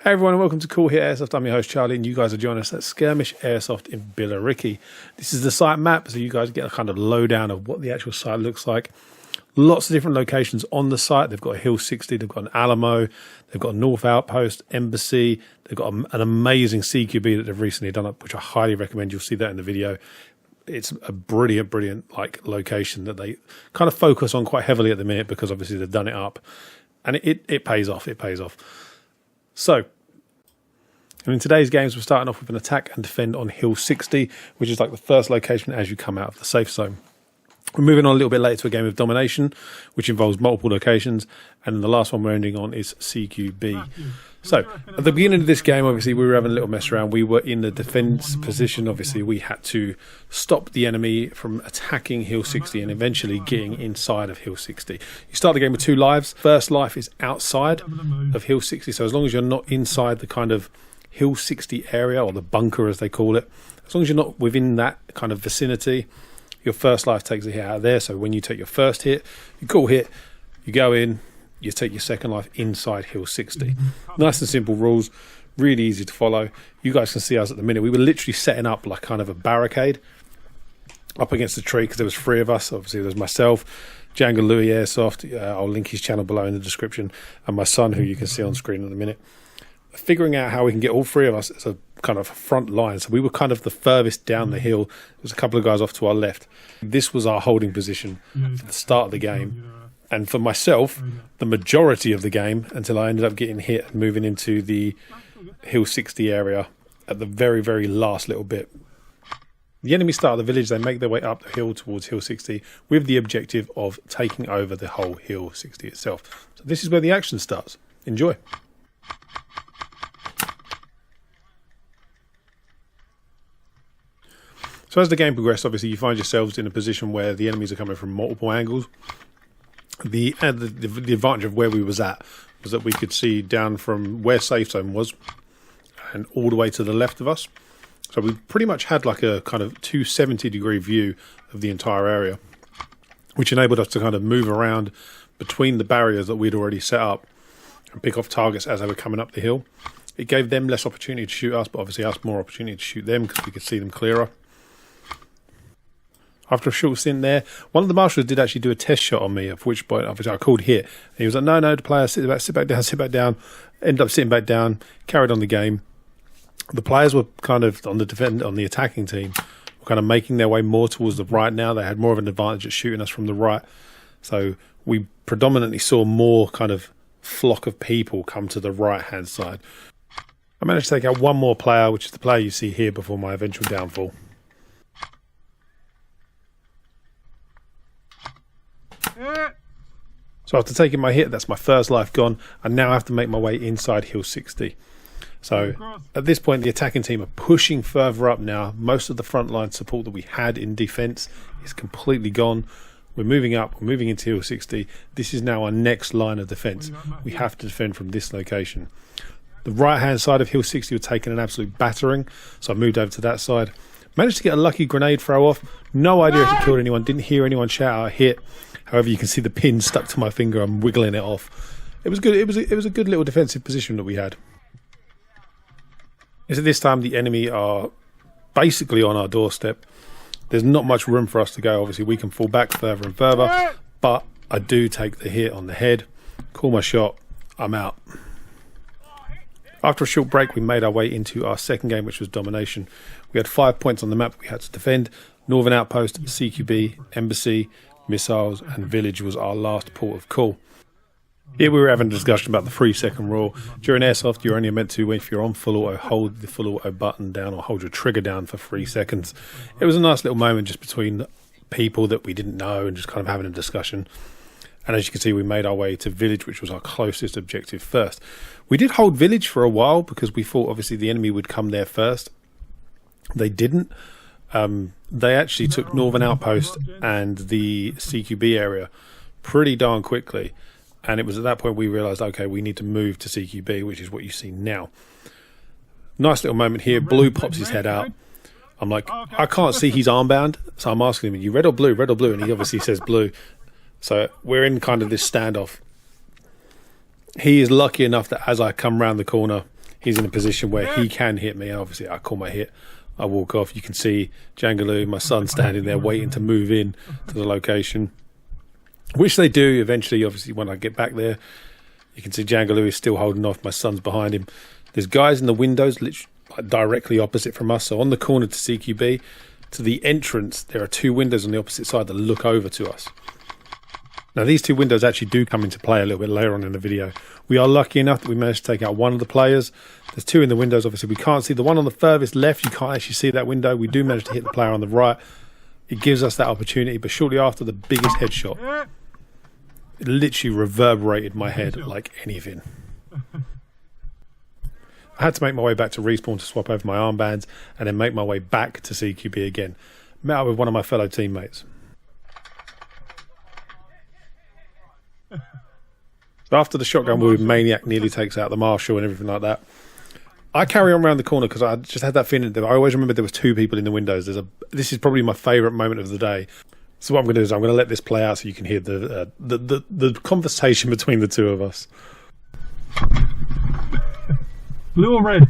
Hey everyone and welcome to Call Hit Airsoft. I'm your host Charlie and you guys are joining us at Skirmish Airsoft in Billericay. This is the site map so you guys get a kind of lowdown of what the actual site looks like. Lots of different locations on the site. They've got a Hill 60, they've got an Alamo, they've got a North Outpost, Embassy, they've got an amazing CQB that they've recently done up, which I highly recommend. You'll see that in the video. It's a brilliant like location that they kind of focus on quite heavily at the minute because obviously they've done it up and it pays off. It pays off. So, in today's games, we're starting off with an attack and defend on Hill 60, which is like the first location as you come out of the safe zone. We're moving on a little bit later to a game of domination, which involves multiple locations, and the last one we're ending on is CQB. So, at the beginning of this game, obviously, we were having a little mess around. We were in the defense position. Obviously, we had to stop the enemy from attacking Hill 60 and eventually getting inside of Hill 60. You start the game with 2 lives. First life is outside of Hill 60, so as long as you're not inside the kind of Hill 60 area, or the bunker as they call it, as long as you're not within that kind of vicinity, your first life takes a hit out of there. So when you take your first hit, you call hit, you go in, you take your second life inside Hill 60. Nice and simple rules, really easy to follow. You guys can see us at the minute. We were literally setting up like kind of a barricade up against the tree because there was 3 of us. Obviously there's myself, Django Louis Airsoft, I'll link his channel below in the description, and my son, who you can see on screen in a minute. Figuring out how we can get all 3 of us as a kind of front line. So we were kind of the furthest down the hill. There's a couple of guys off to our left. This was our holding position for the start of the game. And for myself, the majority of the game until I ended up getting hit and moving into the Hill 60 area at the very, very last little bit. The enemy start the village. They make their way up the hill towards Hill 60 with the objective of taking over the whole Hill 60 itself. So this is where the action starts. Enjoy. So as the game progressed, obviously you find yourselves in a position where the enemies are coming from multiple angles. The advantage of where we was at was that we could see down from where safe zone was and all the way to the left of us. So we pretty much had like a kind of 270-degree view of the entire area, which enabled us to kind of move around between the barriers that we'd already set up and pick off targets as they were coming up the hill. It gave them less opportunity to shoot us, but obviously us more opportunity to shoot them because we could see them clearer. After a short stint there, one of the marshals did actually do a test shot on me, at which point obviously I called hit. And he was like, no, the player, sit back down. Ended up sitting back down, carried on the game. The players were kind of on the attacking team, were kind of making their way more towards the right now. They had more of an advantage at shooting us from the right. So we predominantly saw more kind of flock of people come to the right-hand side. I managed to take out one more player, which is the player you see here before my eventual downfall. So after taking my hit, that's my first life gone. I now have to make my way inside Hill 60. So at this point, the attacking team are pushing further up now. Most of the frontline support that we had in defense is completely gone. We're moving up, we're moving into Hill 60. This is now our next line of defense. We have to defend from this location. The right-hand side of Hill 60 was taking an absolute battering, so I moved over to that side. Managed to get a lucky grenade throw off. No idea if it killed anyone. Didn't hear anyone shout out hit. However, you can see the pin stuck to my finger. I'm wiggling it off. It was good. It was a good little defensive position that we had. Is at this time the enemy are basically on our doorstep. There's not much room for us to go. Obviously, we can fall back further and further, but I do take the hit on the head. Call my shot. I'm out. After a short break, we made our way into our second game, which was domination. We had 5 points on the map we had to defend. Northern Outpost, CQB, Embassy, Missiles, and Village was our last port of call. Here we were having a discussion about the 3-second rule. During airsoft, you're only meant to, if you're on full auto, hold the full auto button down or hold your trigger down for 3 seconds. It was a nice little moment just between people that we didn't know and just kind of having a discussion. And as you can see, we made our way to Village, which was our closest objective first. We did hold Village for a while because we thought obviously the enemy would come there first. They didn't. They actually took Northern Outpost and the CQB area pretty darn quickly. And it was at that point we realised, okay, we need to move to CQB, which is what you see now. Nice little moment here. Blue pops his head out. I'm like, I can't see he's armband. So I'm asking him, are you red or blue? Red or blue? And he obviously says blue. So we're in kind of this standoff. He is lucky enough that as I come round the corner, he's in a position where he can hit me. Obviously, I call my hit. I walk off. You can see Jangaloo, my son, standing there waiting to move in to the location, which they do eventually. Obviously, when I get back there, you can see Jangaloo is still holding off. My son's behind him. There's guys in the windows literally directly opposite from us. So on the corner to CQB, to the entrance, there are 2 windows on the opposite side that look over to us. Now, these 2 windows actually do come into play a little bit later on in the video. We are lucky enough that we managed to take out one of the players. There's 2 in the windows. Obviously, we can't see the one on the furthest left. You can't actually see that window. We do manage to hit the player on the right. It gives us that opportunity. But shortly after the biggest headshot, it literally reverberated my head like anything. I had to make my way back to respawn to swap over my armbands and then make my way back to CQB again. Met up with one of my fellow teammates. After the shotgun wound, Maniac nearly takes out the Marshal and everything like that, I carry on around the corner because I just had that feeling that I always remember there was 2 people in the windows. This is probably my favourite moment of the day. So what I'm going to do is I'm going to let this play out so you can hear the conversation between the 2 of us. Blue or red?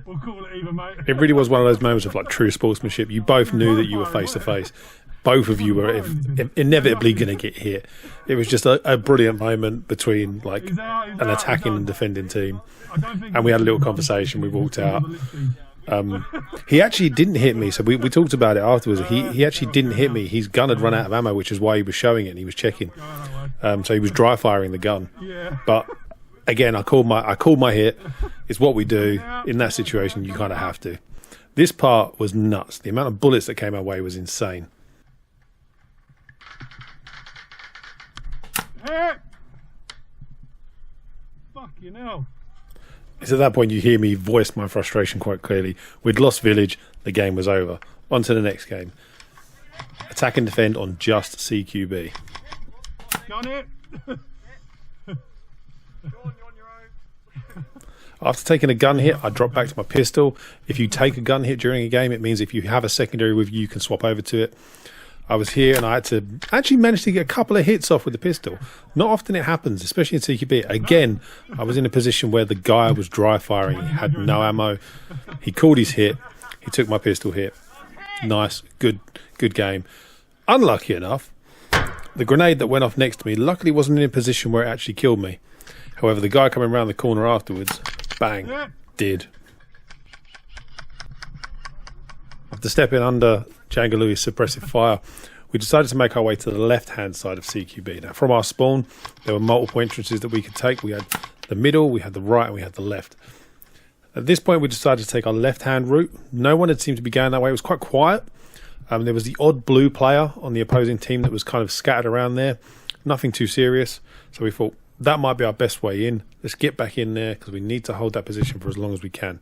We'll call it either, mate. It really was one of those moments of like true sportsmanship. You both knew that you were face to face. Both of you were inevitably going to get hit. It was just a brilliant moment between like an attacking and defending team. And we had a little conversation. We walked out. He actually didn't hit me, so we talked about it afterwards. He actually didn't hit me. His gun had run out of ammo, which is why he was showing it and he was checking. So he was dry firing the gun. But again, I called my hit. It's what we do in that situation. You kind of have to. This part was nuts. The amount of bullets that came our way was insane. Fucking hell. It's at that point you hear me voice my frustration quite clearly. We'd lost village. The game was over. On to the next game. Attack and defend on just CQB. Got it. After taking a gun hit, I drop back to my pistol. If you take a gun hit during a game, it means if you have a secondary with you, you can swap over to it. I was here and I had to actually manage to get a couple of hits off with the pistol. Not often it happens, especially in CQB. Again, I was in a position where the guy was dry firing. He had no ammo. He called his hit. He took my pistol hit. Nice, good game. Unlucky enough, the grenade that went off next to me luckily wasn't in a position where it actually killed me. However, the guy coming around the corner afterwards, bang, did. After stepping under Jangaloo's suppressive fire, we decided to make our way to the left-hand side of CQB. Now, from our spawn, there were multiple entrances that we could take. We had the middle, we had the right, and we had the left. At this point, we decided to take our left-hand route. No one had seemed to be going that way. It was quite quiet. There was the odd blue player on the opposing team that was kind of scattered around there. Nothing too serious. So we thought, that might be our best way in. Let's get back in there because we need to hold that position for as long as we can.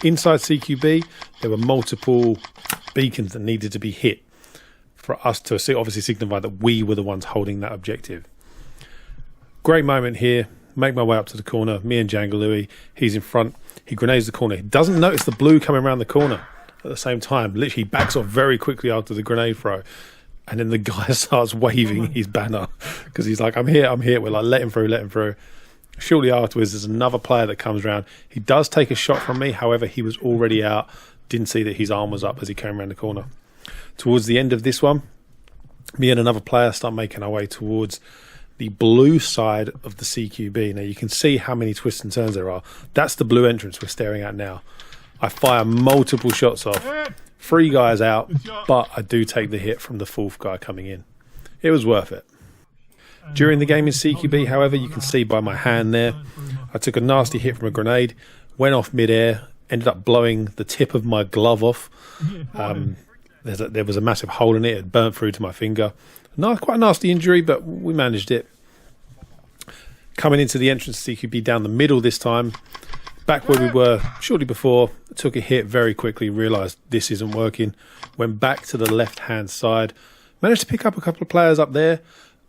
Inside CQB, there were multiple beacons that needed to be hit for us to obviously signify that we were the ones holding that objective. Great moment here. Make my way up to the corner. Me and Jangaloo, he's in front. He grenades the corner. He doesn't notice the blue coming around the corner at the same time. Literally backs off very quickly after the grenade throw. And then the guy starts waving his banner because he's like, I'm here. We're like, let him through. Shortly afterwards, there's another player that comes around. He does take a shot from me. However, he was already out. Didn't see that his arm was up as he came around the corner. Towards the end of this one, me and another player start making our way towards the blue side of the CQB. Now, you can see how many twists and turns there are. That's the blue entrance we're staring at now. I fire multiple shots off. 3 guys out, but I do take the hit from the 4th guy coming in. It was worth it. During the game in CQB, however, you can see by my hand there, I took a nasty hit from a grenade, went off mid-air, ended up blowing the tip of my glove off. There was a massive hole in it. It burnt through to my finger. Quite a nasty injury, but we managed it. Coming into the entrance CQB down the middle this time, back where we were shortly before, took a hit very quickly, realised this isn't working, went back to the left-hand side, managed to pick up a couple of players up there.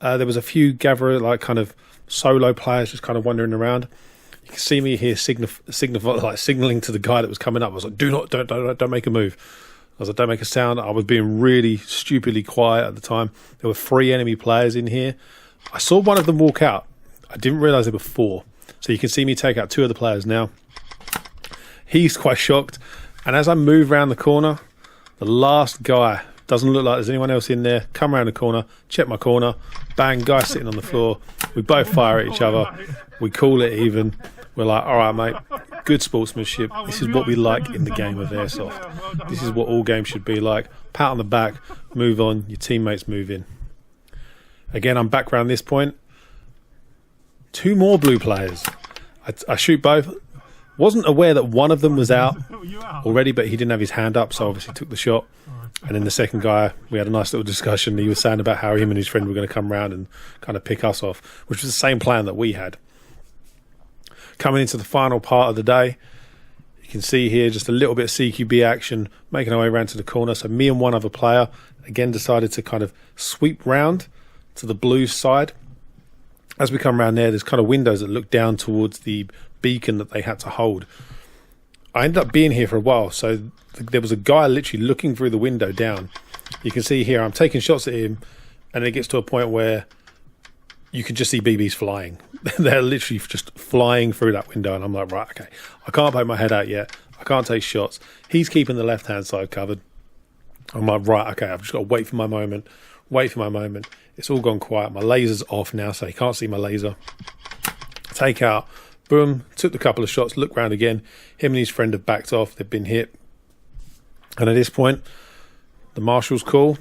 There was a few like kind of solo players just kind of wandering around. You can see me here signalling to the guy that was coming up. I was like, don't make a move. was like, don't make a sound. I was being really stupidly quiet at the time. There were 3 enemy players in here. I saw one of them walk out. I didn't realise there were 4. So you can see me take out 2 of the players now. He's quite shocked. And as I move around the corner, the last guy, doesn't look like there's anyone else in there, come around the corner, check my corner, bang, guy sitting on the floor. We both fire at each other. We call it even. We're like, all right, mate, good sportsmanship. This is what we like in the game of airsoft. This is what all games should be like. Pat on the back, move on, your teammates move in. Again, I'm back around this point. 2 more blue players. I shoot both. Wasn't aware that one of them was out already, but he didn't have his hand up, so obviously took the shot. And then the second guy, we had a nice little discussion. He was saying about how him and his friend were going to come round and kind of pick us off, which was the same plan that we had. Coming into the final part of the day, you can see here just a little bit of CQB action, making our way around to the corner. So me and one other player, again, decided to kind of sweep round to the blue side. As we come around there, there's kind of windows that look down towards the beacon that they had to hold. I ended up being here for a while, so there was a guy literally looking through the window down. You can see here I'm taking shots at him, and it gets to a point where you can just see BBs flying. They're literally just flying through that window, and I'm like, right, okay, I can't poke my head out yet. I can't take shots. He's keeping the left-hand side covered. I'm like, right, okay, I've just got to wait for my moment. It's all gone quiet. My laser's off now, so he can't see my laser. Take out. Boom, took the couple of shots, looked round again. Him and his friend have backed off. They've been hit. And at this point, the marshal's call.